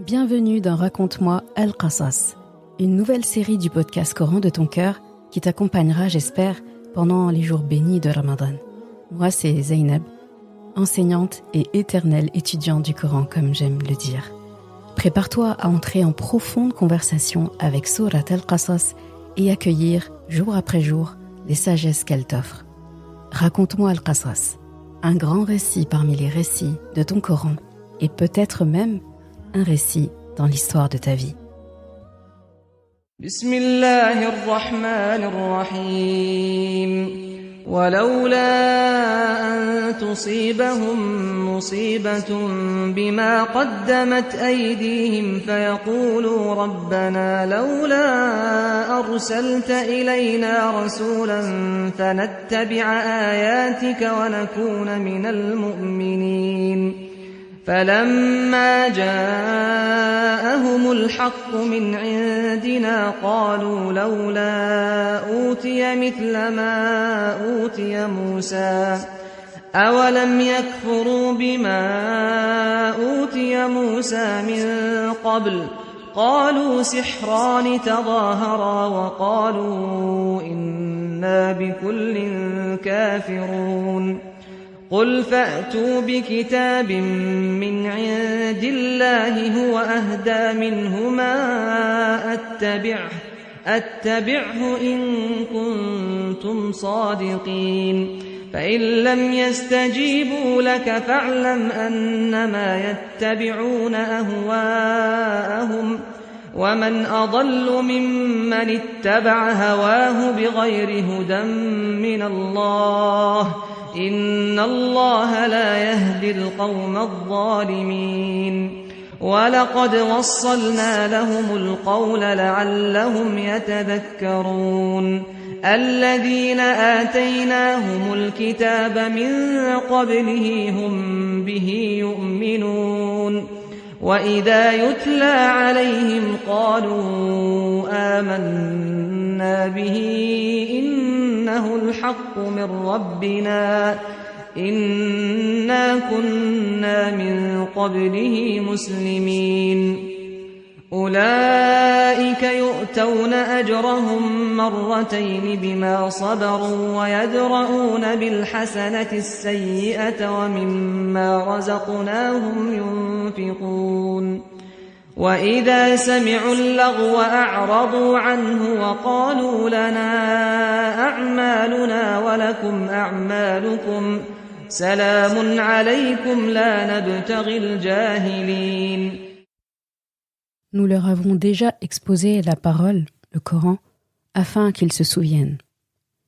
Bienvenue dans Raconte-moi Al-Qasas, une nouvelle série du podcast Coran de ton cœur qui t'accompagnera, j'espère, pendant les jours bénis de Ramadan. Moi, c'est Zainab, enseignante et éternelle étudiante du Coran, comme j'aime le dire. Prépare-toi à entrer en profonde conversation avec Surat Al-Qasas et accueillir, jour après jour, les sagesses qu'elle t'offre. Raconte-moi Al-Qasas, un grand récit parmi les récits de ton Coran et peut-être même un récit dans l'histoire de ta vie. Bismillahirrahmanirrahim. ولولا أن تصيبهم مصيبة بما قدمت أيديهم فيقولوا ربنا لولا أرسلت إلينا رسولا فنتبع آياتك ونكون من المؤمنين فلما جاءهم الحق من عندنا قالوا لولا أوتي مثل ما أوتي موسى أولم يكفروا بما أوتي موسى من قبل قالوا سحران تظاهرا وقالوا إنا بكل كافرون قل فأتوا بكتاب من عند الله هو أهدى منهما أتبعه إن كنتم صادقين فإن لم يستجيبوا لك فاعلم أنما يتبعون أهواءهم ومن أضل ممن اتبع هواه بغير هدى من الله إن الله لا يهدي القوم الظالمين ولقد وصلنا لهم القول لعلهم يتذكرون الذين آتيناهم الكتاب من قبله هم به يؤمنون وإذا يتلى عليهم قالوا آمنا به إنه الحق من ربنا إنا كنا من قبله مسلمين أولئك يؤتون أجرهم مرتين بما صبروا ويدرؤون بالحسنة السيئة ومما رزقناهم ينفقون وإذا سمعوا اللغو أعرضوا عنه وقالوا لنا أعمالنا ولكم أعمالكم سلام عليكم لا نبتغي الجاهلين. Nous leur avons déjà exposé la parole, le Coran, afin qu'ils se souviennent.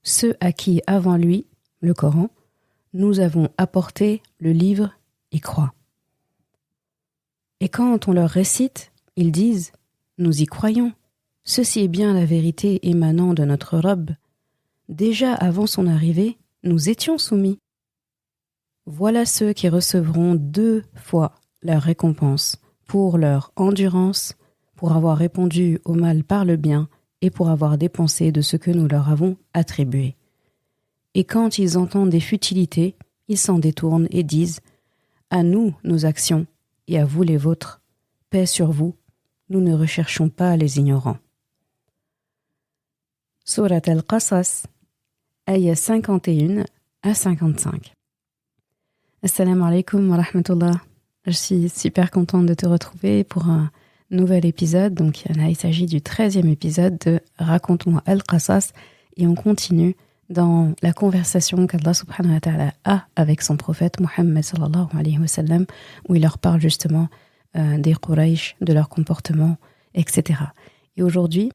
Ceux à qui, avant lui, le Coran, nous avons apporté le livre y croient. Et quand on leur récite, ils disent « Nous y croyons, ceci est bien la vérité émanant de notre Rabb. Déjà avant son arrivée, nous étions soumis. » Voilà ceux qui recevront 2 fois leur récompense pour leur endurance, pour avoir répondu au mal par le bien et pour avoir dépensé de ce que nous leur avons attribué. Et quand ils entendent des futilités, ils s'en détournent et disent « À nous nos actions, et à vous les vôtres, paix sur vous, nous ne recherchons pas les ignorants. » Surat Al-Qasas, ayah 51 à 55. Assalamu alaikum wa rahmatullah. Je suis super contente de te retrouver pour un nouvel épisode. Donc il s'agit du 13e épisode de Raconte-moi Al-Qasas et on continue dans la conversation qu'Allah subhanahu wa ta'ala a avec son prophète Muhammad sallallahu alayhi wa sallam, où il leur parle justement des Quraysh, de leur comportement, etc. Et aujourd'hui,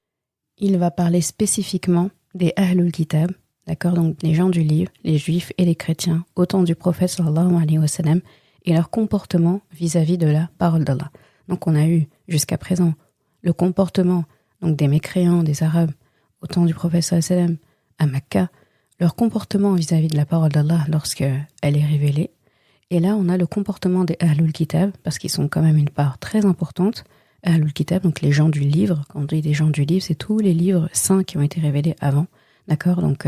il va parler spécifiquement des Ahlul Kitab, d'accord, donc les gens du livre, les juifs et les chrétiens, au temps du prophète sallallahu alayhi wa sallam, et leur comportement vis-à-vis de la parole d'Allah. Donc on a eu jusqu'à présent le comportement donc des mécréants, des Arabes, au temps du prophète sallallahu alayhi wa sallam, à Mecca, leur comportement vis-à-vis de la parole d'Allah lorsqu'elle est révélée. Et là, on a le comportement des Ahlul Kitab, parce qu'ils sont quand même une part très importante. Ahlul Kitab, donc les gens du livre. Quand on dit des gens du livre, c'est tous les livres saints qui ont été révélés avant. D'accord ? Donc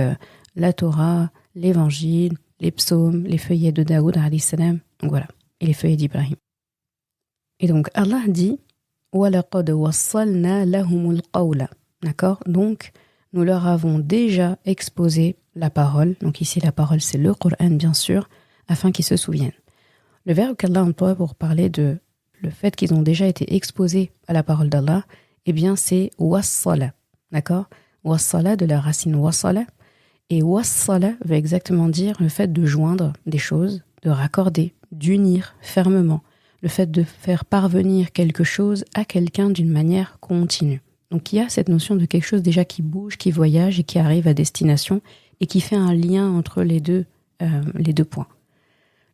la Torah, l'Évangile, les psaumes, les feuillets de Daoud alayhi salam. Donc voilà. Et les feuillets d'Ibrahim. Et donc Allah dit وَلَقَدْ وَصَّلْنَا لَهُمُ الْقَوْلَ. D'accord? Donc, nous leur avons déjà exposé la parole. Donc ici, la parole, c'est le Coran, bien sûr, afin qu'ils se souviennent. Le verbe qu'Allah emploie pour parler de le fait qu'ils ont déjà été exposés à la parole d'Allah, eh bien, c'est wassala. D'accord? Wassala, de la racine wassala. Et wassala veut exactement dire le fait de joindre des choses, de raccorder, d'unir fermement. Le fait de faire parvenir quelque chose à quelqu'un d'une manière continue. Donc il y a cette notion de quelque chose déjà qui bouge, qui voyage et qui arrive à destination et qui fait un lien entre les deux points.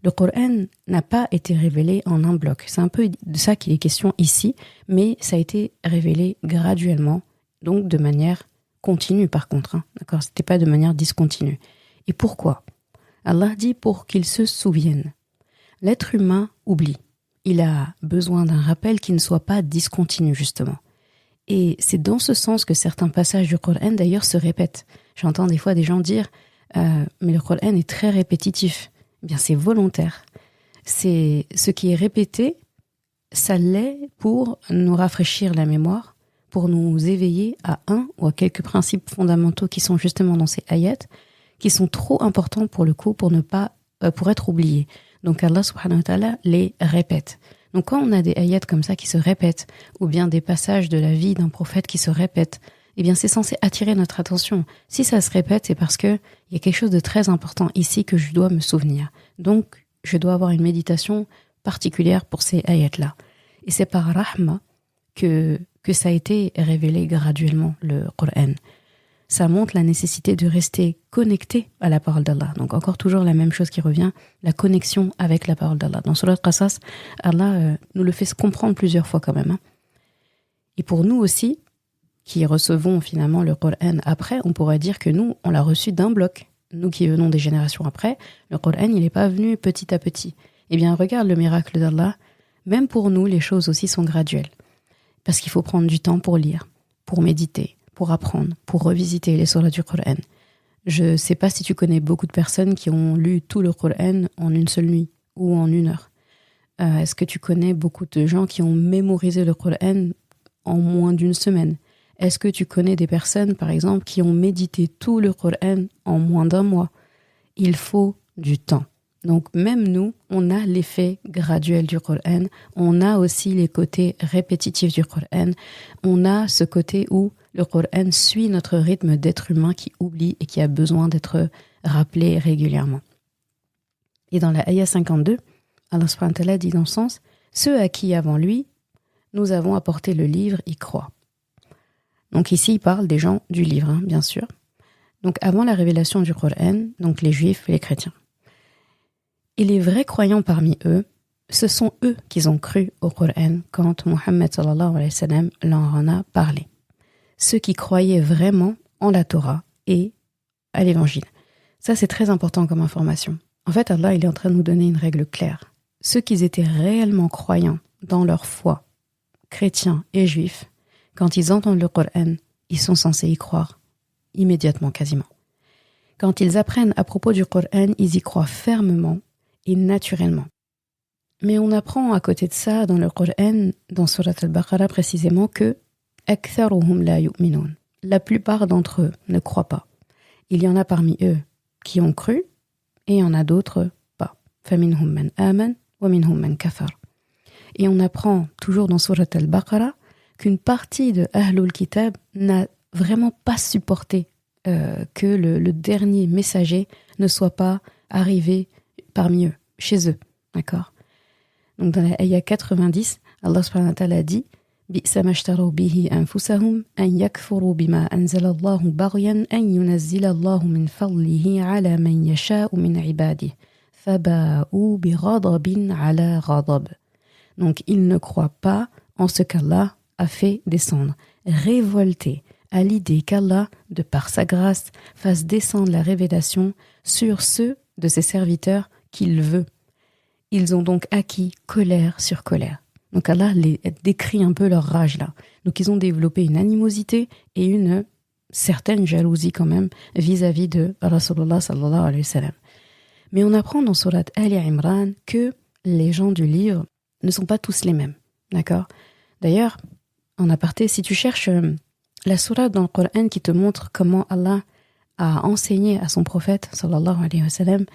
Le Coran n'a pas été révélé en un bloc. C'est un peu de ça qu'il est question ici, mais ça a été révélé graduellement, donc de manière continue par contre. D'accord ? C'était pas de manière discontinue. Et pourquoi ? Allah dit pour qu'ils se souviennent. L'être humain oublie. Il a besoin d'un rappel qui ne soit pas discontinu, justement. Et c'est dans ce sens que certains passages du Coran, d'ailleurs, se répètent. J'entends des fois des gens dire « mais le Coran est très répétitif ». Eh bien, c'est volontaire. C'est ce qui est répété, ça l'est pour nous rafraîchir la mémoire, pour nous éveiller à un ou à quelques principes fondamentaux qui sont justement dans ces ayats, qui sont trop importants pour le coup, pour être oubliés. Donc Allah subhanahu wa ta'ala les répète. Donc quand on a des ayats comme ça qui se répètent, ou bien des passages de la vie d'un prophète qui se répètent, eh bien c'est censé attirer notre attention. Si ça se répète, c'est parce que il y a quelque chose de très important ici que je dois me souvenir. Donc je dois avoir une méditation particulière pour ces ayats-là. Et c'est par rahma que ça a été révélé graduellement, le Coran. Ça montre la nécessité de rester connecté à la parole d'Allah. Donc encore toujours la même chose qui revient, la connexion avec la parole d'Allah. Dans Surat Qasas, Allah nous le fait comprendre plusieurs fois quand même. Et pour nous aussi, qui recevons finalement le Coran après, on pourrait dire que nous, on l'a reçu d'un bloc. Nous qui venons des générations après, le Coran, il n'est pas venu petit à petit. Eh bien, regarde le miracle d'Allah. Même pour nous, les choses aussi sont graduelles. Parce qu'il faut prendre du temps pour lire, pour méditer, pour apprendre, pour revisiter les sourates du Coran. Je ne sais pas si tu connais beaucoup de personnes qui ont lu tout le Coran en une seule nuit ou en 1 heure. Est-ce que tu connais beaucoup de gens qui ont mémorisé le Coran en moins d'1 semaine ? Est-ce que tu connais des personnes, par exemple, qui ont médité tout le Coran en moins d'1 mois ? Il faut du temps. Donc même nous, on a l'effet graduel du Coran, on a aussi les côtés répétitifs du Coran, on a ce côté où le Coran suit notre rythme d'être humain qui oublie et qui a besoin d'être rappelé régulièrement. Et dans la ayah 52, Allah subhanahu wa ta'ala dit dans le sens « Ceux à qui avant lui, nous avons apporté le livre y croient ». Donc ici, il parle des gens du livre, bien sûr. Donc avant la révélation du Coran, donc les juifs et les chrétiens. Et les vrais croyants parmi eux, ce sont eux qui ont cru au Coran quand Mohammed sallallahu alayhi wa sallam leur en a parlé. Ceux qui croyaient vraiment en la Torah et à l'évangile. Ça, c'est très important comme information. En fait, Allah, il est en train de nous donner une règle claire. Ceux qui étaient réellement croyants dans leur foi, chrétiens et juifs, quand ils entendent le Coran, ils sont censés y croire immédiatement, quasiment. Quand ils apprennent à propos du Coran, ils y croient fermement et naturellement. Mais on apprend à côté de ça dans le Coran, dans Surat al-Baqarah précisément, que أَكْثَرُهُمْ لَا يُؤْمِنُونَ. La plupart d'entre eux ne croient pas. Il y en a parmi eux qui ont cru et il y en a d'autres pas. فَمِنْهُمْ مَنْ آمَنَ وَمِنْهُمْ مَنْ كَفَرَ. Et on apprend toujours dans Surat al-Baqarah qu'une partie de Ahlul Kitab n'a vraiment pas supporté que le dernier messager ne soit pas arrivé parmi eux, chez eux. D'accord ? Donc dans la ayah 90, Allah subhanahu wa ta'ala dit بِئْسَ مَا اشْتَرَوْا بِهِ أَنفُسَهُمْ أَنْ يَكْفُرُوا بِمَا أَنزَلَ اللَّهُ بَغْيًا أَنْ يُنَزِّلَ اللَّهُ مِنْ فَضْلِهِ عَلَى مَنْ يَشَاءُ مِنْ عِبَادِهِ فَبَاءُوا بِغَضَبٍ عَلَى غَضَبٍ. Donc ils ne croient pas en ce qu'Allah a fait descendre, révoltés à l'idée qu'Allah, de par sa grâce, fasse descendre la révélation sur ceux de ses serviteurs qu'il veut. Ils ont donc acquis colère sur colère. Donc Allah les décrit un peu leur rage là. Donc ils ont développé une animosité et une certaine jalousie quand même vis-à-vis de Rasulullah sallallahu alayhi wa sallam. Mais on apprend dans Surat Ali Imran que les gens du livre ne sont pas tous les mêmes. D'accord ? D'ailleurs, en aparté, si tu cherches la sourate dans le Coran qui te montre comment Allah a enseigné à son prophète, sallallahu alayhi wa sallam,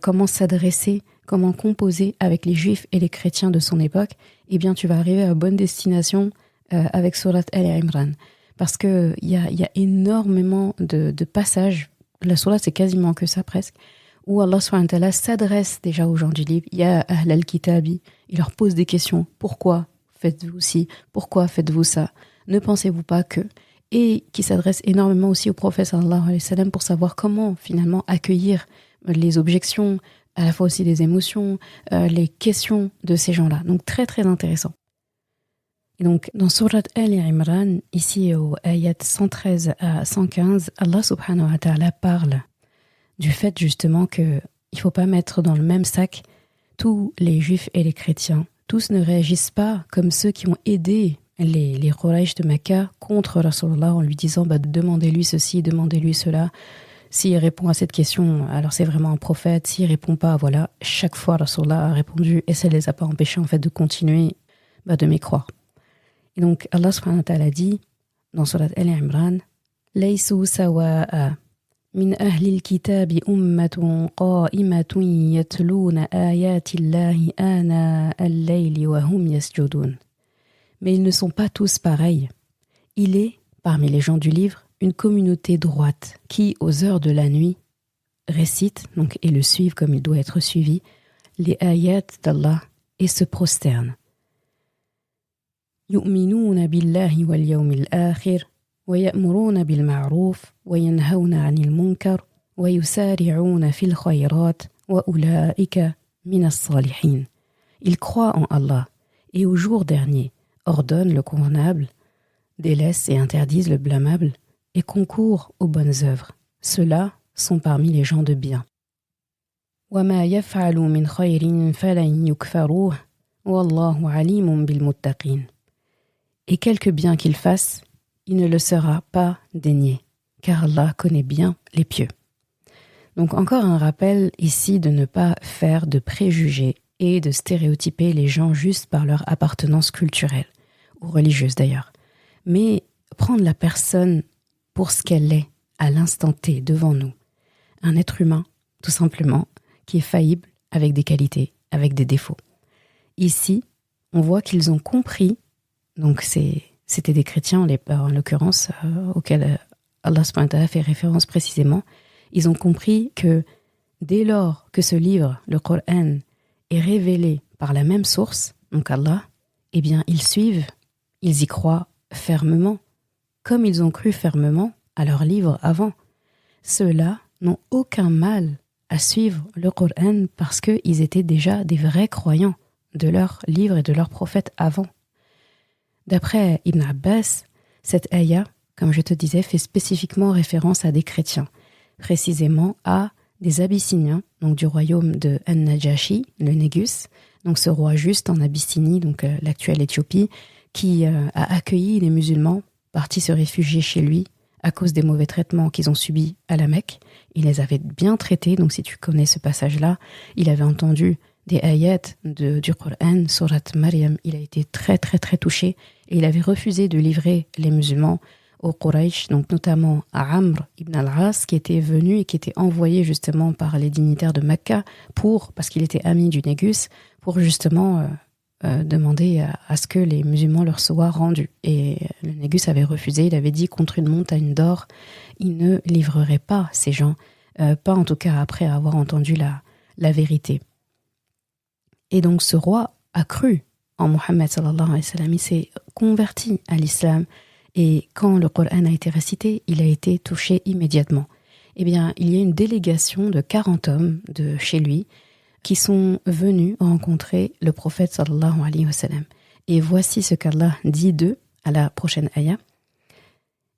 comment s'adresser, comment composer avec les juifs et les chrétiens de son époque, eh bien tu vas arriver à bonne destination avec sourate Al-Imran. Parce qu'il y a énormément de passages, la sourate c'est quasiment que ça presque, où Allah subhanahu wa ta'ala s'adresse déjà aux gens du livre. Il y a Ahl al-Kitabi, il leur pose des questions. Pourquoi faites-vous ci? Pourquoi faites-vous ça? Ne pensez-vous pas que... Et qui s'adresse énormément aussi au prophète sallallahu alayhi wa sallam pour savoir comment finalement accueillir les objections, à la fois aussi les émotions, les questions de ces gens-là. Donc très très intéressant. Et donc dans Surat Al-Imran, ici au ayat 113 à 115, Allah subhanahu wa ta'ala parle du fait justement qu'il ne faut pas mettre dans le même sac tous les juifs et les chrétiens. Tous ne réagissent pas comme ceux qui ont aidé les Quraysh de Mecca contre Rasulullah en lui disant demandez-lui ceci, demandez-lui cela. S'il répond à cette question, alors c'est vraiment un prophète. S'il répond pas, voilà, chaque fois Rasulullah a répondu et ça ne les a pas empêchés en fait de continuer de mécroire. Et donc Allah subhanahu wa ta'ala dit dans Surat Al-Imran Laysu sawa'a min ahli al-kitabi ummatun qa'imatun yatluna ayati Allahi ana al-layli wa hum yasjudun. Mais ils ne sont pas tous pareils. Il est, parmi les gens du livre, une communauté droite qui, aux heures de la nuit, récite, donc, et le suivent comme il doit être suivi, les ayats d'Allah et se prosterne. يؤمنون بالله واليوم الآخر ويأمرون بالمعروف وينهون عن المنكر ويسارعون في الخيرات وأولئك من الصالحين. Ils croient en Allah et au jour dernier ordonnent le convenable, délaissent et interdisent le blâmable et concourent aux bonnes œuvres. Ceux-là sont parmi les gens de bien. وَمَا يَفْعَلُوا مِنْ خَيْرٍ فَلَنْ يُكْفَرُوهُ وَاللَّهُ عَلِيمٌ بِالْمُتَّقِينَ. Et quelque bien qu'il fasse, il ne le sera pas dénié, car Allah connaît bien les pieux. Donc encore un rappel ici de ne pas faire de préjugés et de stéréotyper les gens juste par leur appartenance culturelle, ou religieuse d'ailleurs, mais prendre la personne pour ce qu'elle est à l'instant T devant nous. Un être humain, tout simplement, qui est faillible avec des qualités, avec des défauts. Ici, on voit qu'ils ont compris, donc c'était des chrétiens en l'occurrence, auxquels Allah subhanahu wa ta'ala fait référence précisément, ils ont compris que dès lors que ce livre, le Coran, est révélé par la même source, donc Allah, eh bien ils suivent, ils y croient fermement, comme ils ont cru fermement à leur livre avant. Ceux-là n'ont aucun mal à suivre le Coran parce qu'ils étaient déjà des vrais croyants de leur livre et de leur prophète avant. D'après Ibn Abbas, cette ayah, comme je te disais, fait spécifiquement référence à des chrétiens, précisément à des Abyssiniens, donc du royaume de An-Najashi, le Négus, donc ce roi juste en Abyssinie, donc l'actuelle Éthiopie, qui a accueilli les musulmans partis se réfugier chez lui à cause des mauvais traitements qu'ils ont subis à la Mecque. Il les avait bien traités, donc si tu connais ce passage-là, il avait entendu des ayats du Coran, Surat Maryam, il a été très très très touché et il avait refusé de livrer les musulmans aux Quraysh, donc notamment à Amr ibn al-As qui était venu et qui était envoyé justement par les dignitaires de Mecca parce qu'il était ami du Négus, pour justement demander à ce que les musulmans leur soient rendus. Et le Négus avait refusé, il avait dit contre une montagne d'or, il ne livrerait pas ces gens, pas en tout cas après avoir entendu la vérité. Et donc ce roi a cru en Mohammed sallallahu alayhi wa sallam, il s'est converti à l'islam et quand le Coran a été récité, il a été touché immédiatement. Eh bien, il y a une délégation de 40 hommes de chez lui qui sont venus rencontrer le prophète sallallahu alayhi wa sallam. Et voici ce qu'Allah dit d'eux à la prochaine ayah.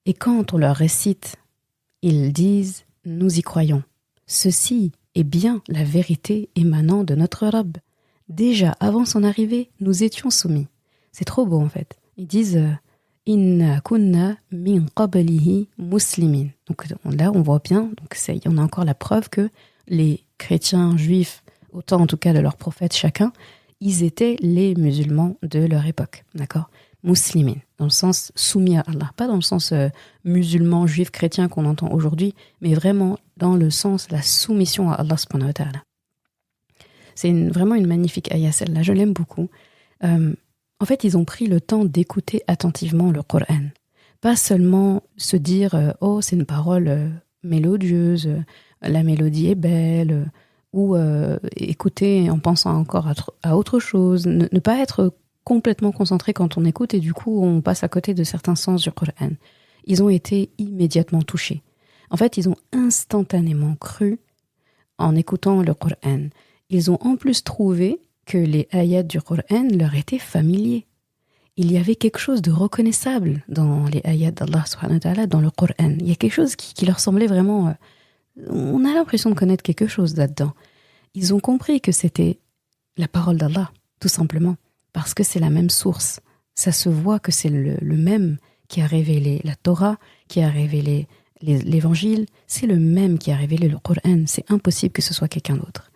Et quand on leur récite, ils disent « Nous y croyons. Ceci est bien la vérité émanant de notre Rabb. Déjà, avant son arrivée, nous étions soumis. » C'est trop beau en fait. Ils disent « Inna kunna min qablihi muslimin » Donc là, on voit bien, on a encore la preuve que les chrétiens juifs, autant en tout cas de leur prophète chacun, ils étaient les musulmans de leur époque. D'accord ? muslimin, dans le sens soumis à Allah, pas dans le sens musulman, juif, chrétien qu'on entend aujourd'hui, mais vraiment dans le sens la soumission à Allah subhanahu wa ta'ala. C'est vraiment une magnifique ayah celle-là, je l'aime beaucoup. En fait, ils ont pris le temps d'écouter attentivement le Coran. Pas seulement se dire « Oh, c'est une parole mélodieuse, la mélodie est belle », ou écouter en pensant encore à autre chose, ne pas être complètement concentré quand on écoute et du coup on passe à côté de certains sens du Coran. Ils ont été immédiatement touchés. En fait, ils ont instantanément cru en écoutant le Coran. Ils ont en plus trouvé que les ayats du Coran leur étaient familiers. Il y avait quelque chose de reconnaissable dans les ayats d'Allah subhanahu wa ta'ala, dans le Coran. Il y a quelque chose qui leur semblait vraiment... on a l'impression de connaître quelque chose là-dedans. Ils ont compris que c'était la parole d'Allah, tout simplement, parce que c'est la même source. Ça se voit que c'est le même qui a révélé la Torah, qui a révélé l'Évangile, c'est le même qui a révélé le Coran. C'est impossible que ce soit quelqu'un d'autre.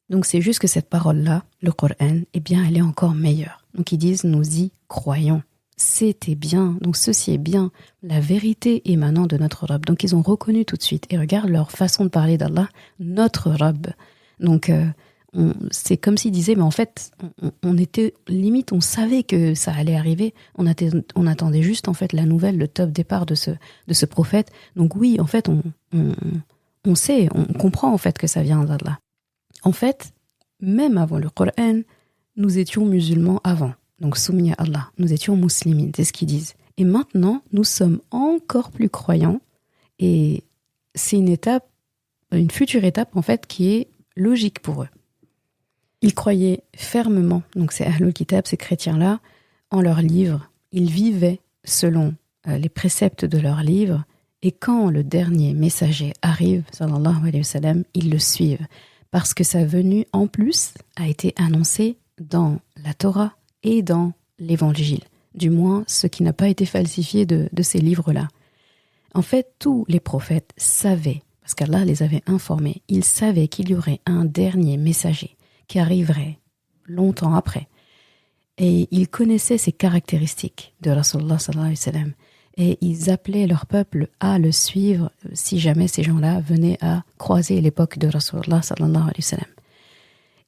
Donc c'est juste que cette parole-là, le Coran, eh bien, elle est encore meilleure. Donc ils disent, nous y croyons. C'était bien, donc ceci est bien, la vérité émanant de notre Rabb. Donc ils ont reconnu tout de suite, et regarde leur façon de parler d'Allah, notre Rabb. Donc c'est comme s'ils disaient, mais en fait, on était limite, on savait que ça allait arriver, on attendait juste en fait la nouvelle, le top départ de ce prophète. Donc oui, en fait, on sait, on comprend en fait que ça vient d'Allah. En fait, même avant le Coran, nous étions musulmans avant. Donc soumis à Allah, nous étions muslimines, c'est ce qu'ils disent. Et maintenant, nous sommes encore plus croyants et c'est une future étape en fait qui est logique pour eux. Ils croyaient fermement, donc ces Ahlul Kitab, ces chrétiens-là, en leurs livres. Ils vivaient selon les préceptes de leurs livres et quand le dernier messager arrive, sallallahu alayhi wa sallam, ils le suivent parce que sa venue en plus a été annoncée dans la Torah et dans l'Évangile, du moins ce qui n'a pas été falsifié de ces livres-là. En fait, tous les prophètes savaient, parce qu'Allah les avait informés, ils savaient qu'il y aurait un dernier messager qui arriverait longtemps après. Et ils connaissaient ces caractéristiques de Rasulullah sallallahu alayhi wa sallam. Et ils appelaient leur peuple à le suivre si jamais ces gens-là venaient à croiser l'époque de Rasulullah sallallahu alayhi wa sallam.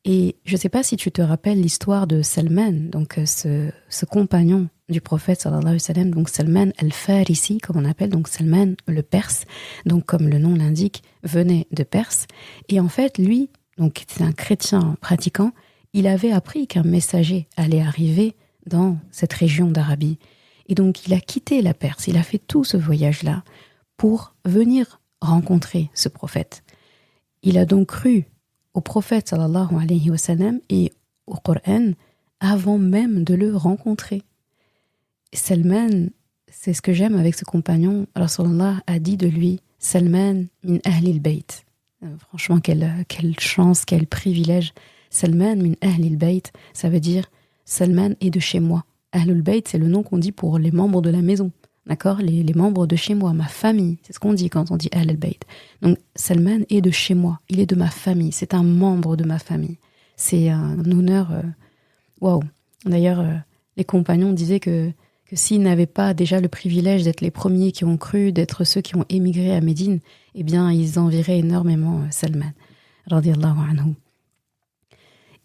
Et je ne sais pas si tu te rappelles l'histoire de Salman, donc ce compagnon du prophète sallallahu alayhi wa sallam, donc Salman al-Farisi, comme on appelle, donc Salman le Perse, donc comme le nom l'indique, venait de Perse. Et en fait, lui, donc c'est un chrétien pratiquant, il avait appris qu'un messager allait arriver dans cette région d'Arabie. Et donc il a quitté la Perse, il a fait tout ce voyage-là pour venir rencontrer ce prophète. Il a donc cru au prophète sallallahu alayhi wa sallam et au Coran avant même de le rencontrer. Salman, c'est ce que j'aime avec ce compagnon, Rasulullah a dit de lui, Salman min ahlil bayt. Franchement, quelle chance, quel privilège. Salman min ahlil bayt, ça veut dire Salman est de chez moi. Ahlul bayt, c'est le nom qu'on dit pour les membres de la maison. D'accord, les membres de chez moi, ma famille, c'est ce qu'on dit quand on dit Ahl al-Bayt. Donc Salman est de chez moi, il est de ma famille, c'est un membre de ma famille. C'est un honneur, waouh. D'ailleurs, les compagnons disaient que s'ils n'avaient pas déjà le privilège d'être les premiers qui ont cru, d'être ceux qui ont émigré à Médine, eh bien ils envieraient énormément Salman, radiyallahu anhu.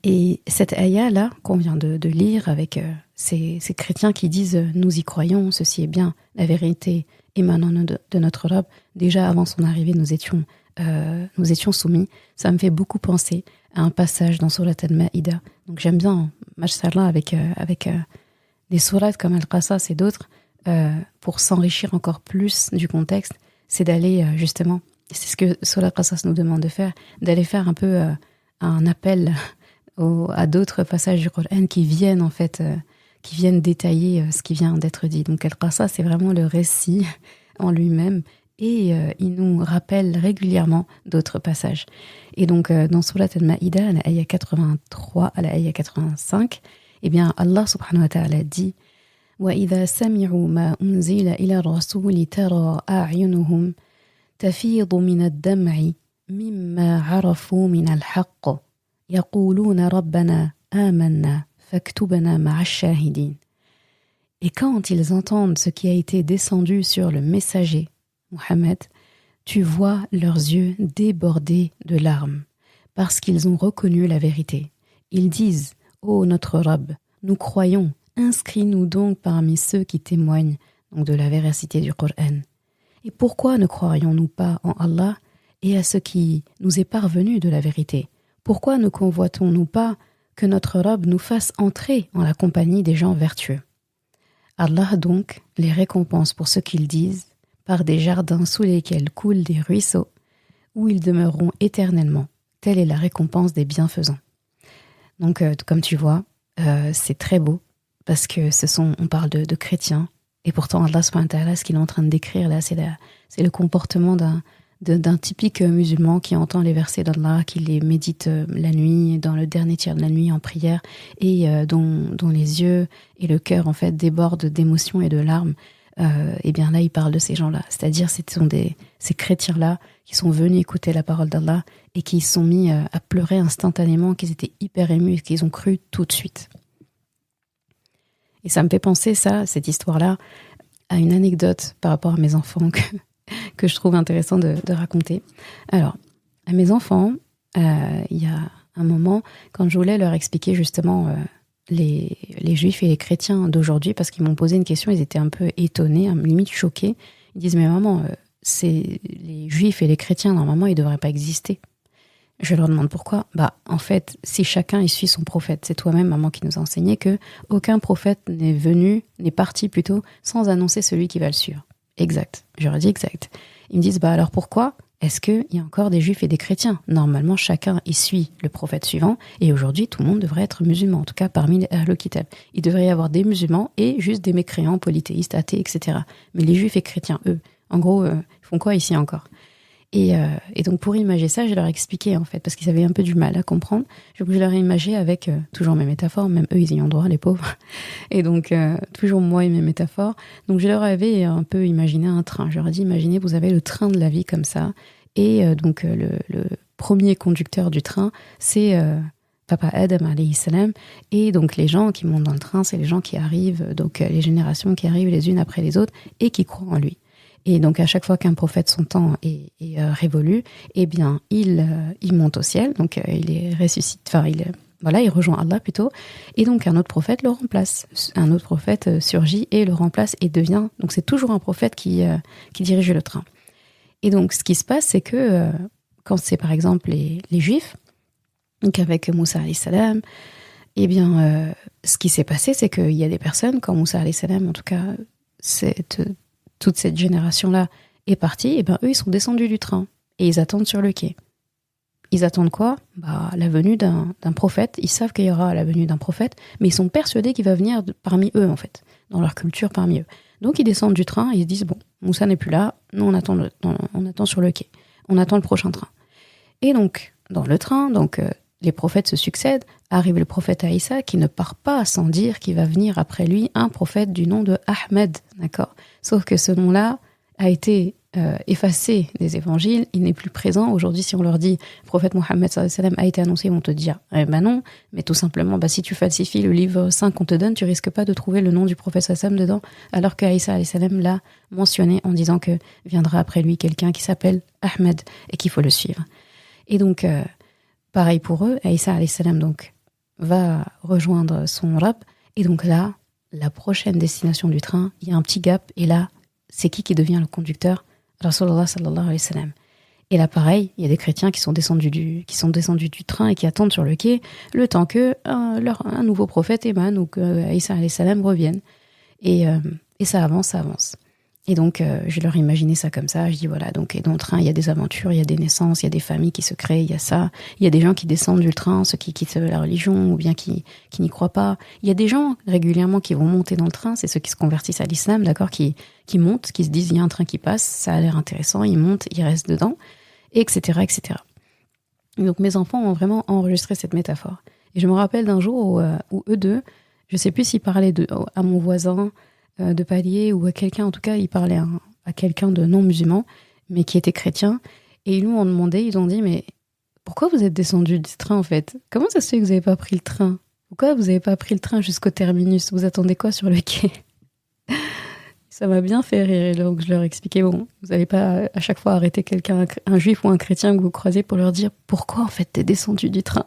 Et cette ayah-là qu'on vient de lire avec ces chrétiens qui disent « nous y croyons, ceci est bien, la vérité émanant de notre Rabb », déjà avant son arrivée nous étions soumis, ça me fait beaucoup penser à un passage dans Surat al-Ma'ida. Donc j'aime bien, mashallah, avec des sourates comme Al-Qasas et d'autres, pour s'enrichir encore plus du contexte, c'est d'aller justement, c'est ce que Surat al-Qasas nous demande de faire, d'aller faire un peu un appel à d'autres passages du Coran qui viennent en fait, qui viennent détailler ce qui vient d'être dit. Donc Al-Qasas, c'est vraiment le récit en lui-même et il nous rappelle régulièrement d'autres passages. Et donc dans Surat al-Ma'ida, à la ayah 83 à la ayah 85, eh bien Allah subhanahu wa ta'ala dit وَإِذَا سَمِعُوا مَا أُنزِلَ إِلَى الرَّسُولِ تَرَى أَعْيُنُهُمْ تَفِيضُ مِنَ الدَّمْعِ مِمَّا عَرَفُوا مِنَ الْحَقِّ يقولون ربنا آمنا فاكتبنا مع الشاهدين. Et quand ils entendent ce qui a été descendu sur le messager, Mohammed, tu vois leurs yeux déborder de larmes, parce qu'ils ont reconnu la vérité. Ils disent « Ô notre Rabb, nous croyons, inscris-nous donc parmi ceux qui témoignent donc de la véracité du Coran. Et pourquoi ne croirions-nous pas en Allah et à ce qui nous est parvenu de la vérité? Pourquoi ne convoitons-nous pas que notre Rabb nous fasse entrer en la compagnie des gens vertueux? Allah donc les récompense pour ce qu'ils disent par des jardins sous lesquels coulent des ruisseaux, où ils demeureront éternellement. Telle est la récompense des bienfaisants. » Donc, comme tu vois, c'est très beau, parce que on parle de chrétiens, et pourtant Allah subhanahu wa ta'ala, ce qu'il est en train de décrire là, c'est le comportement d'un typique musulman qui entend les versets d'Allah, qui les médite la nuit, dans le dernier tiers de la nuit en prière, et dont les yeux et le cœur en fait débordent d'émotions et de larmes. Et bien là, il parle de ces gens-là, c'est-à-dire ce sont ces chrétiens-là qui sont venus écouter la parole d'Allah et qui se sont mis à pleurer instantanément, qu'ils étaient hyper émus et qu'ils ont cru tout de suite. Et ça me fait penser cette histoire-là, à une anecdote par rapport à mes enfants que je trouve intéressant de raconter. Alors, à mes enfants, il y a un moment, quand je voulais leur expliquer justement les juifs et les chrétiens d'aujourd'hui, parce qu'ils m'ont posé une question, ils étaient un peu étonnés, limite choqués. Ils disent « Mais maman, les juifs et les chrétiens, normalement, ils ne devraient pas exister. » Je leur demande pourquoi. En fait, si chacun y suit son prophète, c'est toi-même, maman, qui nous a enseigné que aucun prophète n'est parti plutôt, sans annoncer celui qui va le suivre. Exact. Je leur dis exact. Ils me disent, alors pourquoi est-ce qu'il y a encore des juifs et des chrétiens? Normalement, chacun y suit le prophète suivant, et aujourd'hui, tout le monde devrait être musulman, en tout cas parmi les Ahlul Kitab. Il devrait y avoir des musulmans et juste des mécréants, polythéistes, athées, etc. Mais les juifs et chrétiens, eux, en gros, ils font quoi ici encore? Et donc, pour imager ça, je leur ai expliqué, en fait, parce qu'ils avaient un peu du mal à comprendre. Je leur ai imagé avec toujours mes métaphores, même eux, ils y ont droit, les pauvres. Et donc, toujours moi et mes métaphores. Donc, je leur avais un peu imaginé un train. Je leur ai dit, imaginez, vous avez le train de la vie comme ça. Et donc, le premier conducteur du train, c'est Papa Adam, alayhi salam. Et donc, les gens qui montent dans le train, c'est les gens qui arrivent, donc les générations qui arrivent les unes après les autres et qui croient en lui. Et donc, à chaque fois qu'un prophète, son temps est révolu, eh bien, il monte au ciel, donc il est ressuscite, il rejoint Allah plutôt, et donc un autre prophète le remplace. Un autre prophète surgit et le remplace et devient... Donc, c'est toujours un prophète qui dirige le train. Et donc, ce qui se passe, c'est que quand c'est, par exemple, les Juifs, donc avec Moussa alayhi salam, eh bien, ce qui s'est passé, c'est qu'il y a des personnes, quand Moussa alayhi salam, en tout cas, toute cette génération-là est partie, et bien eux, ils sont descendus du train et ils attendent sur le quai. Ils attendent quoi? La venue d'un prophète. Ils savent qu'il y aura la venue d'un prophète, mais ils sont persuadés qu'il va venir parmi eux, en fait, dans leur culture parmi eux. Donc ils descendent du train et ils se disent, bon, Moussa n'est plus là, nous on attend sur le quai, on attend le prochain train. Et donc, dans le train, les prophètes se succèdent, arrive le prophète Aïssa qui ne part pas sans dire qu'il va venir après lui un prophète du nom de Ahmed, d'accord? Sauf que ce nom-là a été effacé des évangiles, il n'est plus présent. Aujourd'hui, si on leur dit « prophète Mohammed sallallahu alayhi wa sallam a été annoncé », ils vont te dire « non », mais tout simplement, si tu falsifies le livre saint qu'on te donne, tu risques pas de trouver le nom du prophète sallallahu alayhi wa sallam dedans, alors qu'Aïssa alayhi salam l'a mentionné en disant que viendra après lui quelqu'un qui s'appelle Ahmed et qu'il faut le suivre. Et donc, pareil pour eux, Aïssa alayhi salam donc va rejoindre son Rabb, et donc là, la prochaine destination du train, il y a un petit gap, et là, c'est qui devient le conducteur? Rasulullah sallallahu alayhi wa sallam. Et là, pareil, il y a des chrétiens qui sont descendus du train et qui attendent sur le quai le temps que un nouveau prophète émane ou que Aïssa alayhi salam revienne. Et ça avance. Et donc, je leur imaginais ça comme ça. Je dis voilà, donc, et dans le train, il y a des aventures, il y a des naissances, il y a des familles qui se créent, il y a ça. Il y a des gens qui descendent du train, ceux qui quittent la religion ou bien qui n'y croient pas. Il y a des gens régulièrement qui vont monter dans le train, c'est ceux qui se convertissent à l'islam, d'accord, qui montent, qui se disent il y a un train qui passe, ça a l'air intéressant, ils montent, ils restent dedans, etc., etc. Et donc, mes enfants ont vraiment enregistré cette métaphore. Et je me rappelle d'un jour où eux deux, je sais plus s'ils parlaient à mon voisin, de palier ou à quelqu'un, en tout cas, il parlait à quelqu'un de non-musulman, mais qui était chrétien. Et ils nous ont demandé, ils ont dit, mais pourquoi vous êtes descendu du train, en fait? Comment ça se fait que vous n'avez pas pris le train? Pourquoi vous n'avez pas pris le train jusqu'au terminus? Vous attendez quoi sur le quai? Ça m'a bien fait rire. Et donc, je leur expliquais, bon, vous n'allez pas à chaque fois arrêter quelqu'un, un juif ou un chrétien que vous croisez pour leur dire pourquoi, en fait, t'es descendu du train.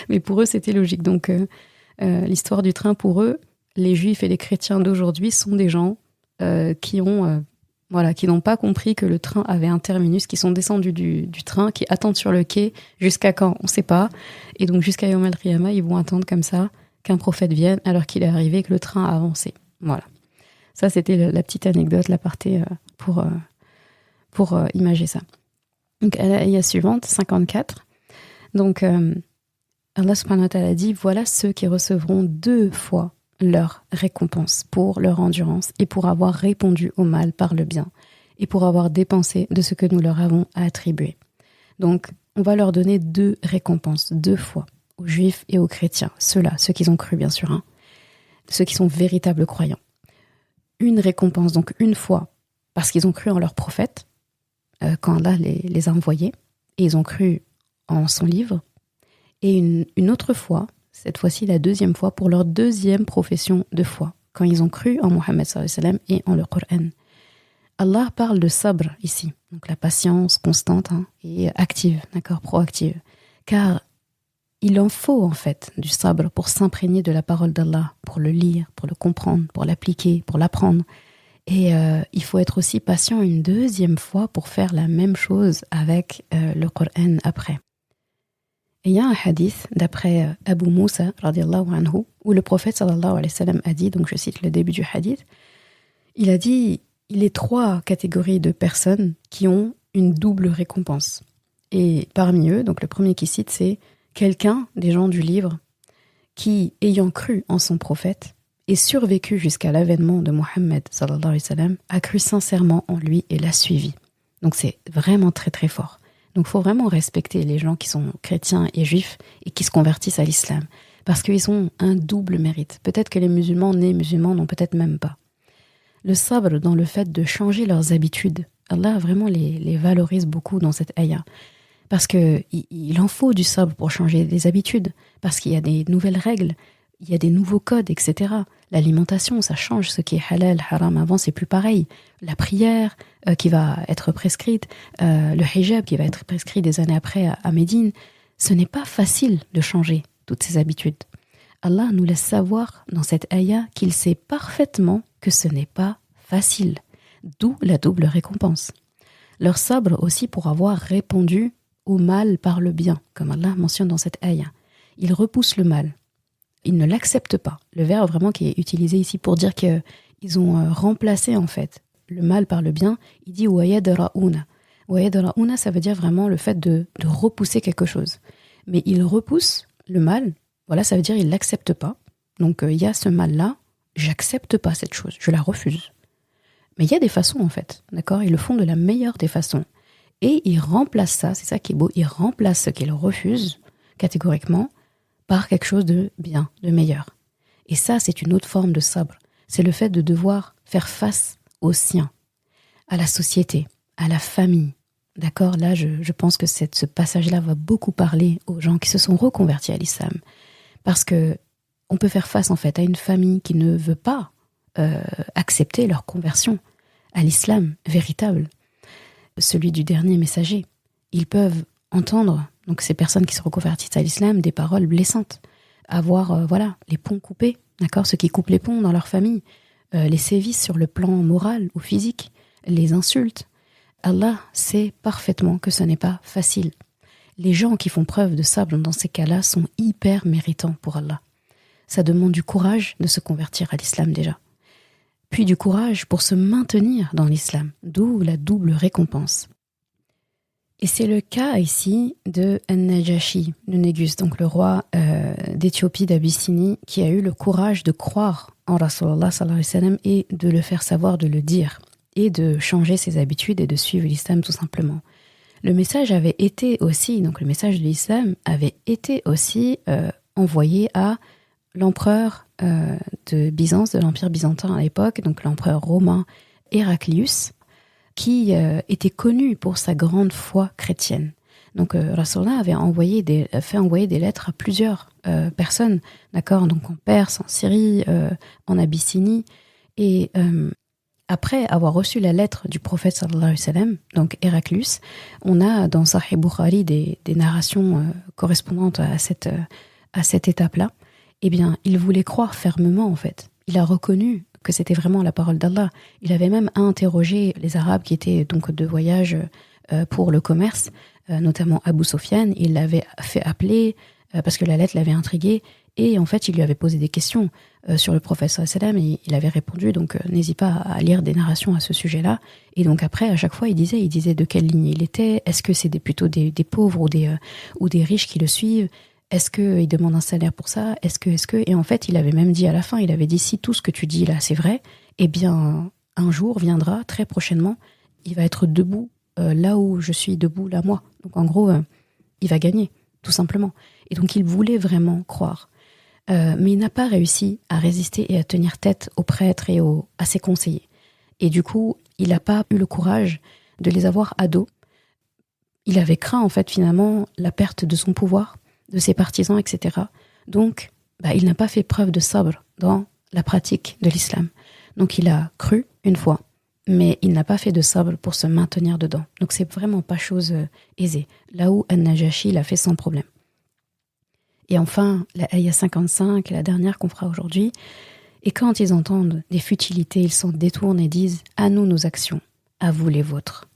Mais pour eux, c'était logique. Donc, l'histoire du train, pour eux, les juifs et les chrétiens d'aujourd'hui sont des gens qui n'ont pas compris que le train avait un terminus, qui sont descendus du train, qui attendent sur le quai jusqu'à quand, on ne sait pas. Et donc, jusqu'à Yom al-Qiyamah, ils vont attendre comme ça qu'un prophète vienne alors qu'il est arrivé, que le train a avancé. Voilà. Ça, c'était la petite anecdote, l'aparté pour imager ça. Donc, à l'ayah suivante, 54. Donc, Allah subhanahu wa ta'ala dit, voilà ceux qui recevront 2 fois leur récompense pour leur endurance et pour avoir répondu au mal par le bien et pour avoir dépensé de ce que nous leur avons attribué. Donc, on va leur donner 2 récompenses, 2 fois, aux juifs et aux chrétiens. Ceux-là, ceux qui ont cru, bien sûr, ceux qui sont véritables croyants. Une récompense, donc une fois, parce qu'ils ont cru en leur prophète, quand Allah les a envoyés, et ils ont cru en son livre, et une autre fois, cette fois-ci la 2e fois, pour leur 2e profession de foi, quand ils ont cru en Mohammed sallallahu alayhi wa sallam et en le Coran. Allah parle de sabr ici, donc la patience constante et active, d'accord, proactive, car il en faut en fait du sabr pour s'imprégner de la parole d'Allah, pour le lire, pour le comprendre, pour l'appliquer, pour l'apprendre. Et il faut être aussi patient une 2e fois pour faire la même chose avec le Coran après. Et il y a un hadith d'après Abu Moussa radiallahu anhu, où le prophète sallallahu alayhi wa sallam a dit, donc je cite le début du hadith, il a dit, il y a 3 catégories de personnes qui ont une double récompense. Et parmi eux, donc le premier qui cite, c'est quelqu'un, des gens du livre, qui, ayant cru en son prophète et survécu jusqu'à l'avènement de Mohammed sallallahu alayhi wa sallam, a cru sincèrement en lui et l'a suivi. Donc c'est vraiment très très fort. Donc il faut vraiment respecter les gens qui sont chrétiens et juifs et qui se convertissent à l'islam, parce qu'ils ont un double mérite. Peut-être que les musulmans nés musulmans n'ont peut-être même pas. Le sabr dans le fait de changer leurs habitudes, Allah vraiment les valorise beaucoup dans cette ayah. Parce qu'il en faut du sabr pour changer des habitudes, parce qu'il y a des nouvelles règles, il y a des nouveaux codes, etc. L'alimentation, ça change, ce qui est halal, haram, avant c'est plus pareil. La prière qui va être prescrite, le hijab qui va être prescrit des années après à Médine, ce n'est pas facile de changer toutes ces habitudes. Allah nous laisse savoir dans cette ayah qu'il sait parfaitement que ce n'est pas facile, d'où la double récompense. Leur sabr aussi pour avoir répondu au mal par le bien, comme Allah mentionne dans cette ayah. Ils repoussent le mal, ils ne l'acceptent pas. Le verbe vraiment qui est utilisé ici pour dire qu'ils ont remplacé en fait le mal par le bien, il dit wayadra'una. Wayadra'una, ça veut dire vraiment le fait de repousser quelque chose. Mais ils repoussent le mal, voilà, ça veut dire ils l'acceptent pas. Donc il y a ce mal-là, j'accepte pas cette chose, je la refuse. Mais il y a des façons en fait, d'accord ? Ils le font de la meilleure des façons. Et ils remplacent ça, c'est ça qui est beau, ils remplacent ce qu'ils refusent catégoriquement par quelque chose de bien, de meilleur. Et ça, c'est une autre forme de sabr. C'est le fait de devoir faire face aux siens, à la société, à la famille. D'accord ? Là, je pense que ce passage-là va beaucoup parler aux gens qui se sont reconvertis à l'islam. Parce que on peut faire face en fait à une famille qui ne veut pas accepter leur conversion à l'islam véritable, celui du dernier messager. Ils peuvent entendre, donc ces personnes qui se reconvertissent à l'islam, des paroles blessantes, avoir les ponts coupés, d'accord, ceux qui coupent les ponts dans leur famille, les sévices sur le plan moral ou physique, les insultes. Allah sait parfaitement que ce n'est pas facile. Les gens qui font preuve de sabr dans ces cas-là sont hyper méritants pour Allah. Ça demande du courage de se convertir à l'islam déjà. Puis du courage pour se maintenir dans l'islam, d'où la double récompense. Et c'est le cas ici de An-Najashi, de Négus, donc le roi d'Éthiopie, d'Abyssinie, qui a eu le courage de croire en Rasulullah sallallahu alayhi wa sallam et de le faire savoir, de le dire, et de changer ses habitudes et de suivre l'islam tout simplement. Le message avait été aussi, donc le message de l'islam avait été aussi envoyé à l'empereur de Byzance, de l'Empire byzantin à l'époque, donc l'empereur romain Héraclius, qui était connu pour sa grande foi chrétienne. Donc Rasulullah avait fait envoyer des lettres à plusieurs personnes, d'accord, donc en Perse, en Syrie, en Abyssinie, et après avoir reçu la lettre du prophète sallallahu alayhi wa sallam, donc Héraclius, on a dans Sahih Bukhari des narrations correspondantes à cette étape-là. Eh bien, il voulait croire fermement, en fait. Il a reconnu que c'était vraiment la parole d'Allah. Il avait même interrogé les Arabes qui étaient donc de voyage pour le commerce, notamment Abu Sofyan. Il l'avait fait appeler parce que la lettre l'avait intrigué. Et en fait, il lui avait posé des questions sur le prophète sallallahu alayhi wa sallam et il avait répondu. Donc, n'hésite pas à lire des narrations à ce sujet-là. Et donc après, à chaque fois, il disait de quelle ligne il était. Est-ce que c'est plutôt des pauvres ou des riches qui le suivent? Est-ce qu'il demande un salaire pour ça? Est-ce que... Et en fait, il avait même dit à la fin, il avait dit, si tout ce que tu dis là, c'est vrai, eh bien, un jour viendra, très prochainement, il va être debout là où je suis debout, là, moi. Donc, en gros, il va gagner, tout simplement. Et donc, il voulait vraiment croire. Mais il n'a pas réussi à résister et à tenir tête aux prêtres et à ses conseillers. Et du coup, il n'a pas eu le courage de les avoir à dos. Il avait craint, en fait, finalement, la perte de son pouvoir, de ses partisans, etc. Donc, il n'a pas fait preuve de sabre dans la pratique de l'islam. Donc, il a cru une fois, mais il n'a pas fait de sabre pour se maintenir dedans. Donc, c'est vraiment pas chose aisée. Là où An-Najashi l'a fait sans problème. Et enfin, la ayah 55, la dernière qu'on fera aujourd'hui. Et quand ils entendent des futilités, ils s'en détournent et disent « À nous nos actions, à vous les vôtres.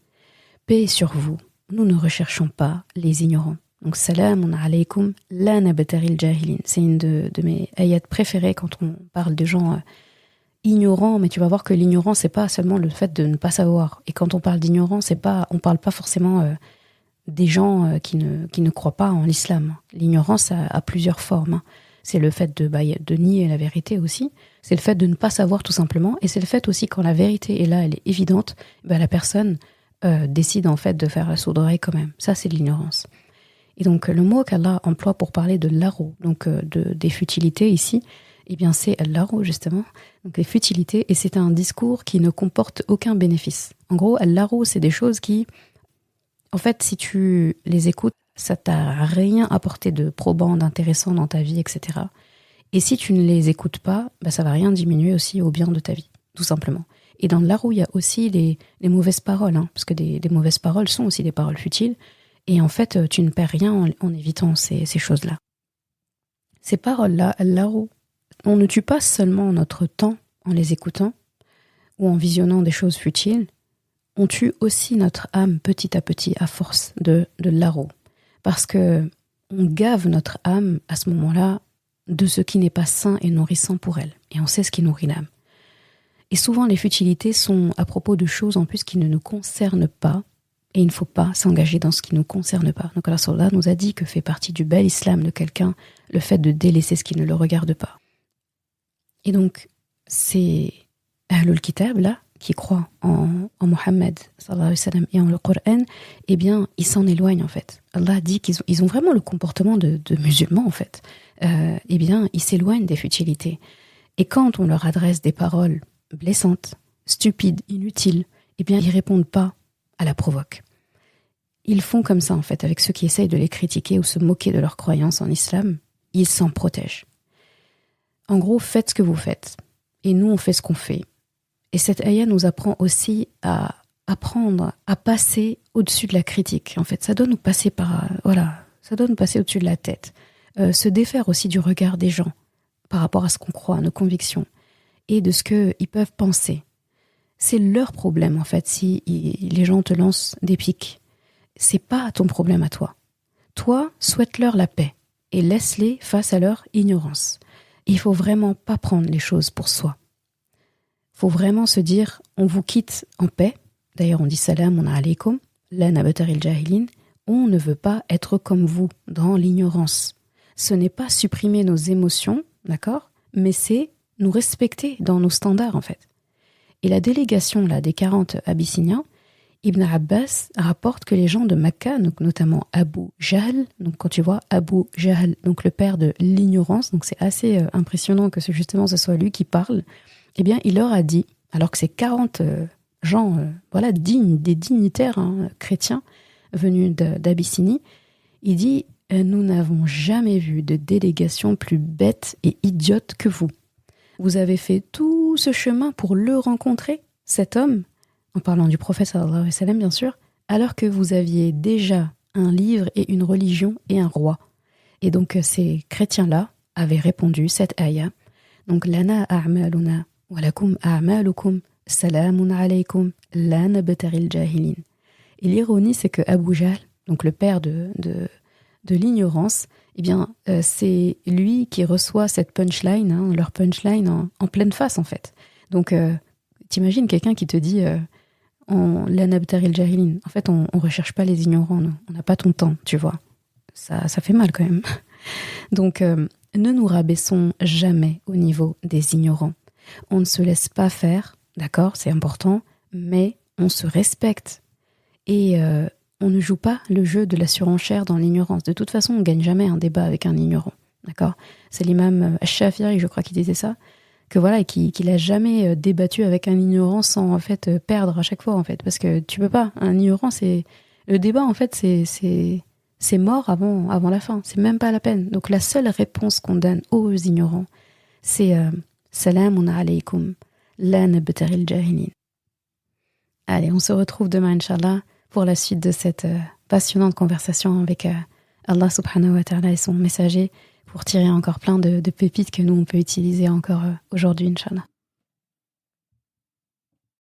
Paix sur vous, nous ne recherchons pas les ignorants. » Donc, salamun alaykum la nabtaril jahilin. C'est une de mes ayats préférées quand on parle de gens ignorants, mais tu vas voir que l'ignorant, c'est pas seulement le fait de ne pas savoir. Et quand on parle d'ignorant, on parle pas forcément des gens qui ne croient pas en l'islam. L'ignorance a plusieurs formes. C'est le fait de nier la vérité aussi. C'est le fait de ne pas savoir tout simplement. Et c'est le fait aussi quand la vérité est là, elle est évidente, la personne décide en fait de faire la sourde oreille quand même. Ça, c'est de l'ignorance. Et donc, le mot qu'Allah emploie pour parler de l'aro, donc des futilités ici, eh bien, c'est l'aro, justement, donc les futilités, et c'est un discours qui ne comporte aucun bénéfice. En gros, l'aro, c'est des choses qui, en fait, si tu les écoutes, ça t'a rien apporté de probant, d'intéressant dans ta vie, etc. Et si tu ne les écoutes pas, ça va rien diminuer aussi au bien de ta vie, tout simplement. Et dans l'aro, il y a aussi les mauvaises paroles, parce que des mauvaises paroles sont aussi des paroles futiles. Et en fait, tu ne perds rien en évitant ces choses-là. Ces paroles-là, l'aro, on ne tue pas seulement notre temps en les écoutant ou en visionnant des choses futiles, on tue aussi notre âme petit à petit à force de l'aro. Parce que on gave notre âme à ce moment-là de ce qui n'est pas sain et nourrissant pour elle. Et on sait ce qui nourrit l'âme. Et souvent, les futilités sont à propos de choses en plus qui ne nous concernent pas. Et il ne faut pas s'engager dans ce qui ne nous concerne pas. Donc Allah nous a dit que fait partie du bel islam de quelqu'un le fait de délaisser ce qui ne le regarde pas. Et donc, ces Ahlul Kitab, là, qui croient en Mohammed sallallahu alayhi wa sallam et en le Coran, eh bien, ils s'en éloignent en fait. Allah dit qu'ils ont vraiment le comportement de musulmans en fait. Eh bien, ils s'éloignent des futilités. Et quand on leur adresse des paroles blessantes, stupides, inutiles, eh bien, ils répondent pas à la provoque. Ils font comme ça, en fait, avec ceux qui essayent de les critiquer ou se moquer de leurs croyances en islam. Ils s'en protègent. En gros, faites ce que vous faites. Et nous, on fait ce qu'on fait. Et cette ayah nous apprend aussi à apprendre à passer au-dessus de la critique. En fait, ça doit nous passer ça doit nous passer au-dessus de la tête. Se défaire aussi du regard des gens par rapport à ce qu'on croit, à nos convictions, et de ce qu'ils peuvent penser. C'est leur problème, en fait, si les gens te lancent des piques. C'est pas ton problème à toi. Toi, souhaite-leur la paix et laisse-les face à leur ignorance. Il faut vraiment pas prendre les choses pour soi. Il faut vraiment se dire, on vous quitte en paix. D'ailleurs, on dit salamun alaykum, la nabtaril jahilin. On ne veut pas être comme vous, dans l'ignorance. Ce n'est pas supprimer nos émotions, d'accord ? Mais c'est nous respecter dans nos standards, en fait. Et la délégation là, des 40 Abyssiniens, Ibn Abbas rapporte que les gens de Makka, donc notamment Abu Jahl, donc quand tu vois Abu Jahl, donc le père de l'ignorance, donc c'est assez impressionnant que justement ce soit lui qui parle, eh bien il leur a dit, alors que ces 40 gens, dignes, des dignitaires chrétiens venus d'Abyssinie, il dit « Nous n'avons jamais vu de délégation plus bête et idiote que vous. Vous avez fait tout ce chemin pour le rencontrer, cet homme, en parlant du prophète sallallahu alayhi wa sallam bien sûr, alors que vous aviez déjà un livre et une religion et un roi. Et donc ces chrétiens-là avaient répondu cette ayah. Donc lana a'maluna wa lakum a'malukum salamun alaykum la nabtaril jahilin. Et l'ironie c'est que Abu Jahl, donc le père de l'ignorance, eh bien c'est lui qui reçoit cette punchline, hein, leur punchline en pleine face en fait. Donc t'imagines quelqu'un qui te dit la nabtaril jahilin. En fait on recherche pas les ignorants, nous. On n'a pas ton temps, tu vois. Ça fait mal quand même. Donc, ne nous rabaissons jamais au niveau des ignorants. On ne se laisse pas faire, d'accord, c'est important, mais on se respecte. Et on ne joue pas le jeu de la surenchère dans l'ignorance. De toute façon, on ne gagne jamais un débat avec un ignorant, d'accord. C'est l'imam Ash-Shafi'i, je crois qu'il disait ça, que voilà, qu'il a jamais débattu avec un ignorant sans en fait perdre à chaque fois, en fait. Parce que tu peux pas, un ignorant, c'est... Le débat, en fait, c'est mort avant la fin, c'est même pas la peine. Donc la seule réponse qu'on donne aux ignorants, c'est Salamun alaykum, la nabtaril jahilin. Allez, on se retrouve demain, Inch'Allah, pour la suite de cette passionnante conversation avec Allah subhanahu wa ta'ala et son messager, pour tirer encore plein de pépites que nous, on peut utiliser encore aujourd'hui, Inch'Allah.